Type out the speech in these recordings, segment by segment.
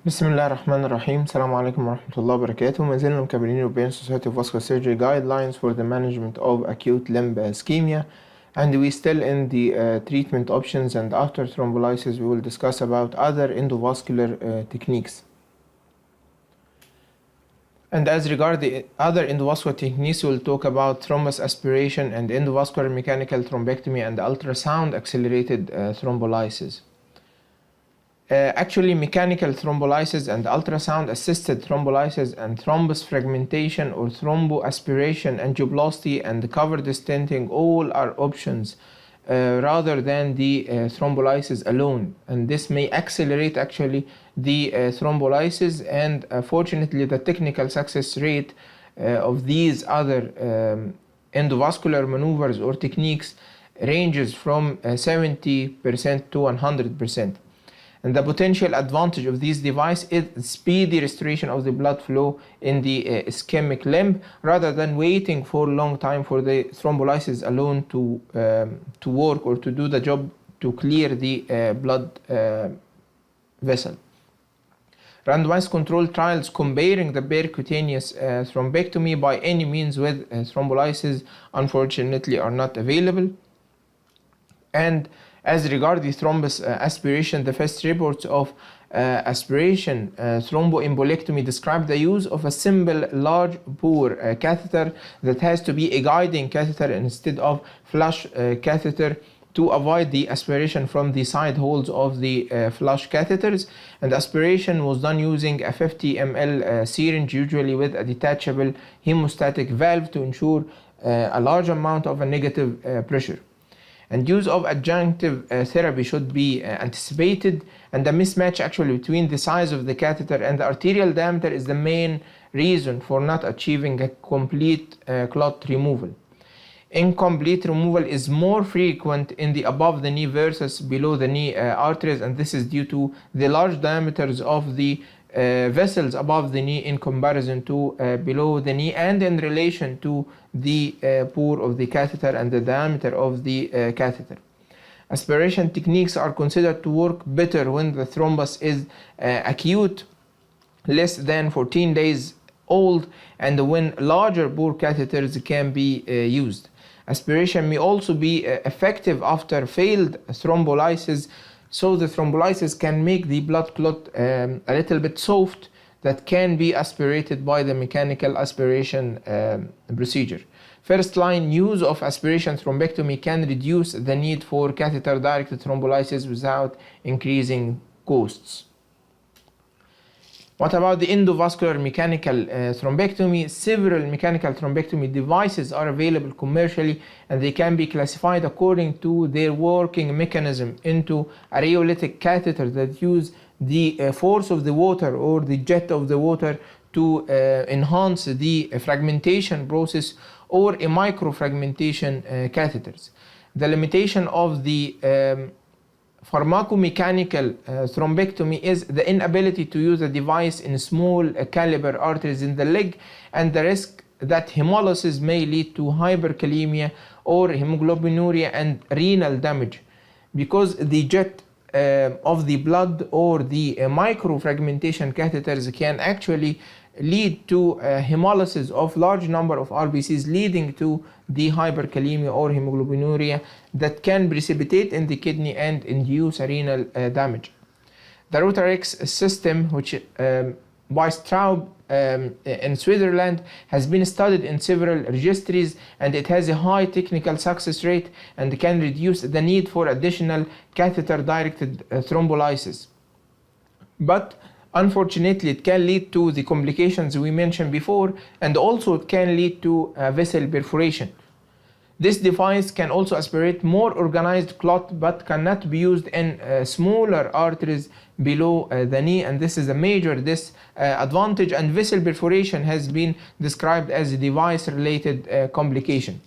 بسم الله الرحمن الرحيم. السلام عليكم ورحمة الله وبركاته. ما زلنا مكملين European Society of Vascular Surgery guidelines for the management of acute limb ischemia, and we still in the treatment options, and after thrombolysis we will discuss about other endovascular techniques. And as regard the other endovascular techniques, we will talk about thrombus aspiration and endovascular mechanical thrombectomy and ultrasound accelerated thrombolysis. Actually, mechanical thrombolysis and ultrasound assisted thrombolysis and thrombus fragmentation or thromboaspiration, angioplasty and covered stenting all are options rather than the thrombolysis alone, and this may accelerate actually the thrombolysis, and fortunately the technical success rate of these other endovascular maneuvers or techniques ranges from 70% to 100%. And the potential advantage of this device is speedy restoration of the blood flow in the ischemic limb, rather than waiting for a long time for the thrombolysis alone to work or to do the job to clear the blood vessel. Randomized controlled trials comparing the percutaneous thrombectomy by any means with thrombolysis unfortunately are not available. And as regards the thrombus aspiration, the first reports of aspiration thromboembolectomy describe the use of a simple large bore catheter that has to be a guiding catheter instead of flush catheter to avoid the aspiration from the side holes of the flush catheters. And aspiration was done using a 50 ml syringe, usually with a detachable hemostatic valve, to ensure a large amount of a negative pressure. And use of adjunctive therapy should be anticipated, and the mismatch actually between the size of the catheter and the arterial diameter is the main reason for not achieving a complete clot removal. Incomplete removal is more frequent in the above the knee versus below the knee arteries, and this is due to the large diameters of the vessels above the knee in comparison to below the knee, and in relation to the pore of the catheter and the diameter of the catheter. Aspiration techniques are considered to work better when the thrombus is acute, less than 14 days old, and when larger bore catheters can be used. Aspiration may also be effective after failed thrombolysis, so the thrombolysis can make the blood clot a little bit soft that can be aspirated by the mechanical aspiration procedure. First line use of aspiration thrombectomy can reduce the need for catheter directed thrombolysis without increasing costs. What about the endovascular mechanical thrombectomy? Several mechanical thrombectomy devices are available commercially, and they can be classified according to their working mechanism into a rheolitic catheter that use the force of the water or the jet of the water to enhance the fragmentation process, or a microfragmentation catheters. The limitation of the pharmacomechanical thrombectomy is the inability to use a device in small caliber arteries in the leg, and the risk that hemolysis may lead to hyperkalemia or hemoglobinuria and renal damage, because the jet of the blood or the microfragmentation catheters can actually lead to hemolysis of large number of RBCs, leading to the hyperkalemia or hemoglobinuria that can precipitate in the kidney and induce renal damage. The Rheolitic system, which by Straub in Switzerland, has been studied in several registries, and it has a high technical success rate and can reduce the need for additional catheter directed thrombolysis. But unfortunately, it can lead to the complications we mentioned before, and also it can lead to vessel perforation. This device can also aspirate more organized clot, but cannot be used in smaller arteries below the knee, and this is a major disadvantage, and vessel perforation has been described as a device-related complication.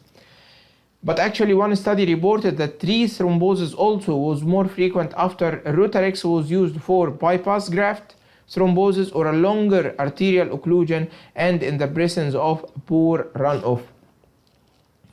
But actually, one study reported that thrombosis also was more frequent after Rheolitic was used for bypass graft thrombosis or a longer arterial occlusion, and in the presence of poor runoff.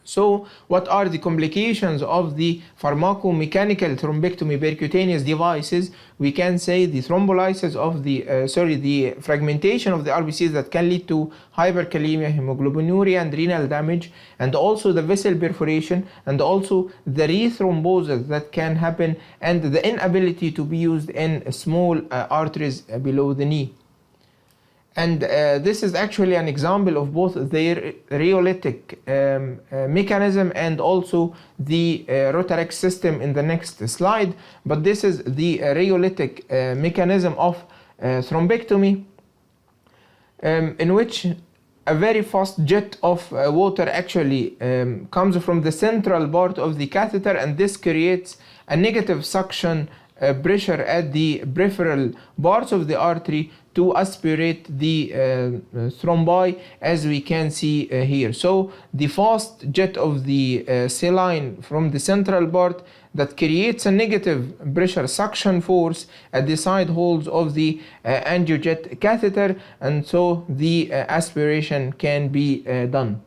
So what are the complications of the pharmacomechanical thrombectomy percutaneous devices? We can say the thrombolysis of the fragmentation of the RBCs that can lead to hyperkalemia, hemoglobinuria, and renal damage, and also the vessel perforation, and also the rethrombosis that can happen, and the inability to be used in small arteries below the knee. And this is actually an example of both the rheolitic mechanism and also the Rheolitic system in the next slide. But this is the rheolitic mechanism of thrombectomy, in which a very fast jet of water actually comes from the central part of the catheter, and this creates a negative suction pressure at the peripheral parts of the artery to aspirate the thrombi, as we can see here. So the fast jet of the saline from the central part that creates a negative pressure suction force at the side holes of the angiojet catheter, and so the aspiration can be done.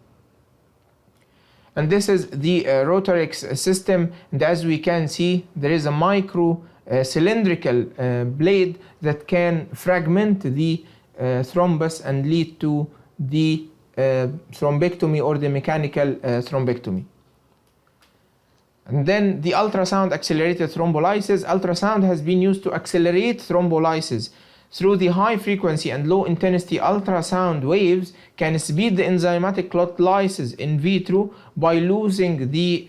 And this is the Rheolitic system, and as we can see, there is a micro cylindrical blade that can fragment the thrombus and lead to the thrombectomy or the mechanical thrombectomy. And then the ultrasound accelerated thrombolysis. Ultrasound has been used to accelerate thrombolysis. Through the high frequency and low intensity ultrasound waves can speed the enzymatic clot lysis in vitro by losing the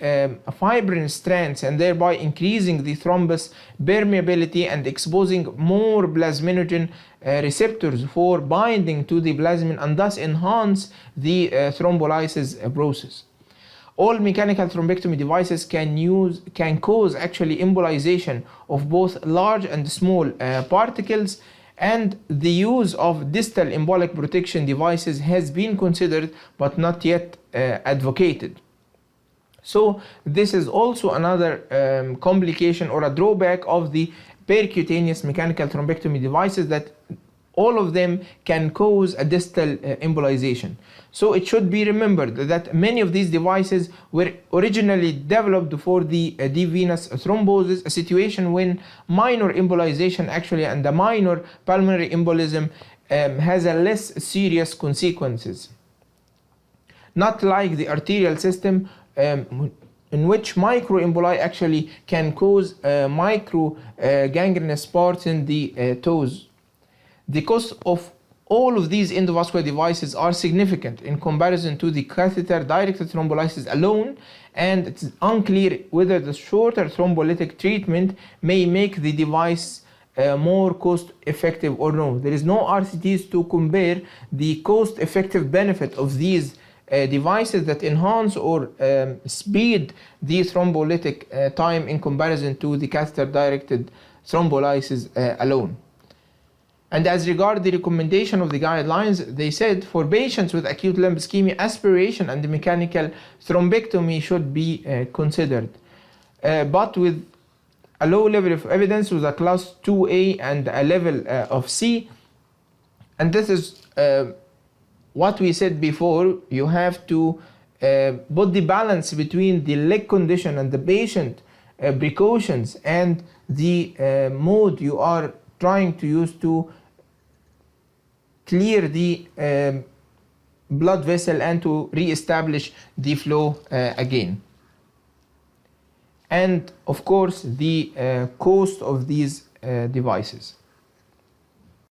fibrin strands and thereby increasing the thrombus permeability and exposing more plasminogen receptors for binding to the plasmin, and thus enhance the thrombolysis process. All mechanical thrombectomy devices can cause actually embolization of both large and small particles, and the use of distal embolic protection devices has been considered but not yet advocated. So this is also another complication or a drawback of the percutaneous mechanical thrombectomy devices, that all of them can cause a distal embolization. So it should be remembered that many of these devices were originally developed for the deep venous thrombosis, a situation when minor embolization actually and the minor pulmonary embolism has a less serious consequences. Not like the arterial system, in which microemboli actually can cause micro gangrenous parts in the toes. The cost of all of these endovascular devices are significant in comparison to the catheter-directed thrombolysis alone, and it's unclear whether the shorter thrombolytic treatment may make the device more cost-effective or no. There is no RCTs to compare the cost-effective benefit of these devices that enhance or speed the thrombolytic time in comparison to the catheter-directed thrombolysis alone. And as regard the recommendation of the guidelines, they said for patients with acute limb ischemia, aspiration and mechanical thrombectomy should be considered, but with a low level of evidence, with a class 2A and a level of C. And this is what we said before. You have to put the balance between the leg condition and the patient precautions and the mode you are trying to use to clear the blood vessel and to re-establish the flow again. And of course the cost of these devices.